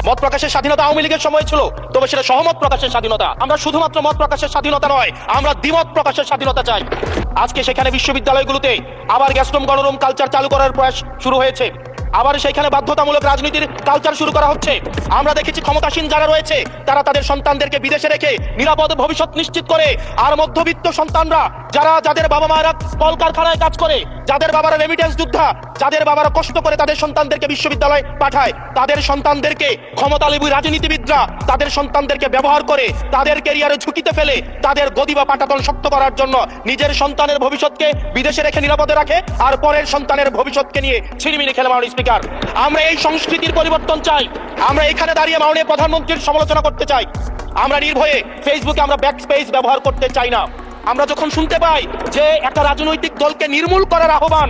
মত প্রকাশের স্বাধীনতা আওয়ামী লীগের সময় ছিল, তবে সেটা সহমত প্রকাশের স্বাধীনতা। আমরা শুধুমাত্র মত প্রকাশের স্বাধীনতা নয়, আমরা দ্বিমত প্রকাশের স্বাধীনতা চাই। আজকে সেখানে বিশ্ববিদ্যালয়গুলোতে আবার গ্যাস্ট্রোম গণরুম কালচার চালু করার প্রয়াস শুরু হয়েছে, আবার সেখানে বাধ্যতামূলক রাজনীতির কালচার শুরু করা হচ্ছে। আমরা দেখেছি ক্ষমতাসীন যারা রয়েছে তারা তাদের সন্তানদেরকে বিদেশে রেখে নিরাপদ ভবিষ্যৎ নিশ্চিত করে, আর মধ্যবিত্ত সন্তানরা যাদের বাবা মায়েরা কলকারখানায় কাজ করে, যাদের বাবারা রেমিটেন্স যোদ্ধা, যাদের বাবারা কষ্ট করে তাদের সন্তানদেরকে বিশ্ববিদ্যালয়ে পাঠায়, তাদের সন্তানদেরকে ক্ষমতালোভী রাজনীতিবিদরা তাদের সন্তানদেরকে ব্যবহার করে তাদের ক্যারিয়ারে ঝুঁকিতে ফেলে তাদের গদি বা পাটাতন শক্ত করার জন্য নিজের সন্তানের ভবিষ্যৎকে বিদেশে রেখে নিরাপদে রাখে, আর পরের সন্তানের ভবিষ্যৎকে নিয়ে ছিনিমিনি খেলে। মাননীয় স্পিকার, আমরা এই সংস্কৃতির পরিবর্তন চাই। আমরা এখানে দাঁড়িয়ে মাননীয় প্রধানমন্ত্রীর সমালোচনা করতে চাই। আমরা নির্ভয়ে ফেসবুকে আমরা ব্যাকস্পেস ব্যবহার করতে চাই না। আমরা যখন শুনতে পাই যে একটা রাজনৈতিক দলকে নির্মূল করার আহ্বান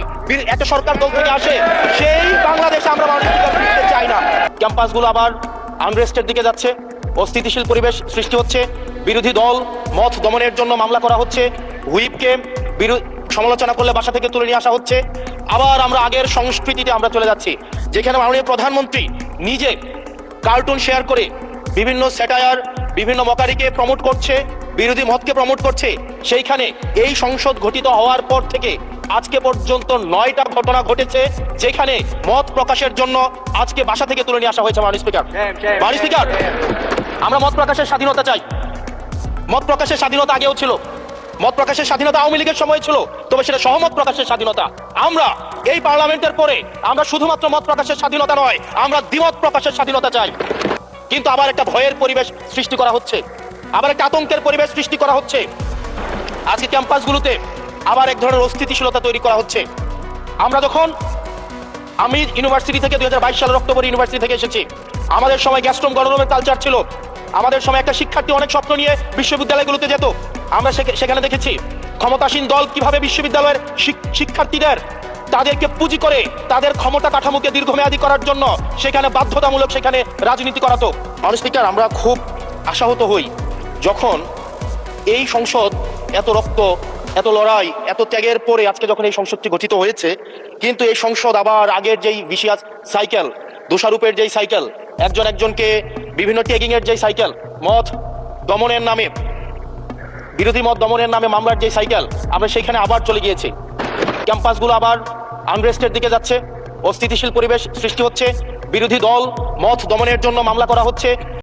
একটা সরকার দল থেকে আসে, সেই বাংলাদেশে আমরা মাননীয় স্পিকার ফিরতে চাই না। ক্যাম্পাসগুলো আবার আনরেস্টের দিকে যাচ্ছে, অস্থিতিশীল পরিবেশ সৃষ্টি হচ্ছে, বিরোধী দল মত দমনের জন্য মামলা করা হচ্ছে, হুইপকে সমালোচনা করলে বাসা থেকে তুলে নিয়ে আসা হচ্ছে। আবার আমরা আগের সংস্কৃতিতে আমরা চলে যাচ্ছি, যেখানে মাননীয় প্রধানমন্ত্রী নিজে কার্টুন শেয়ার করে বিভিন্ন স্যাটায়ার, বিভিন্ন মকারিকে প্রমোট করছে, বিরোধী মতকে প্রমোট করছে। সেইখানে এই সংসদ গঠিত হওয়ার পর থেকে আজকে পর্যন্ত 9টা ঘটনা ঘটেছে যেখানে মত প্রকাশের জন্য আজকে বাসা থেকে তুলে নিয়ে আসা হয়েছে। মাননীয় স্পিকার, আমরা মত প্রকাশের স্বাধীনতা চাই। মত প্রকাশের স্বাধীনতা আগেও ছিল, মত প্রকাশের স্বাধীনতা আওয়ামী লীগের সময় ছিল, তবে সেটা সহমত প্রকাশের স্বাধীনতা। আমরা এই পার্লামেন্টের পরে আমরা শুধুমাত্র মত প্রকাশের স্বাধীনতা নয়, আমরা দ্বিমত প্রকাশের স্বাধীনতা চাই। কিন্তু আবার একটা ভয়ের পরিবেশ সৃষ্টি করা হচ্ছে, আবার একটা আতঙ্কের পরিবেশ সৃষ্টি করা হচ্ছে। আজকে ক্যাম্পাসগুলোতে আবার এক ধরনের অস্থিতিশীলতা তৈরি করা হচ্ছে। আমি ইউনিভার্সিটি থেকে 2022 সালের অক্টোবর ইউনিভার্সিটি থেকে এসেছি। আমাদের সময় গ্যাস্ট্রোম গণরুমের কালচার ছিল। আমাদের সময় একটা শিক্ষার্থী অনেক স্বপ্ন নিয়ে বিশ্ববিদ্যালয়গুলোতে যেত। আমরা সেখানে দেখেছি ক্ষমতাসীন দল কিভাবে বিশ্ববিদ্যালয়ের শিক্ষার্থীদের তাদেরকে পুঁজি করে তাদের ক্ষমতা কাঠামোকে দীর্ঘমেয়াদী করার জন্য সেখানে বাধ্যতামূলক সেখানে রাজনীতি করাতো। মাননীয় স্পিকার, আমরা খুব আশাহত হই যখন এই সংসদ এত রক্ত, এত লড়াই, এত ত্যাগের পরে আজকে যখন এই সংসদটি গঠিত হয়েছে, কিন্তু এই সংসদ আবার আগের যেই ভিশিয়াস সাইকেল, দোষারোপের যেই সাইকেল, একজনকে বিভিন্ন ট্যাগিং এর যেই সাইকেল, মত দমনের নামে, বিরোধী মত দমনের নামে মামলার যে সাইকেল, আমরা সেখানে আবার চলে গিয়েছি। ক্যাম্পাসগুলো আবার আনরেস্টের দিকে যাচ্ছে, অস্থিতিশীল পরিবেশ সৃষ্টি হচ্ছে, বিরোধী দল মত দমনের জন্য মামলা করা হচ্ছে।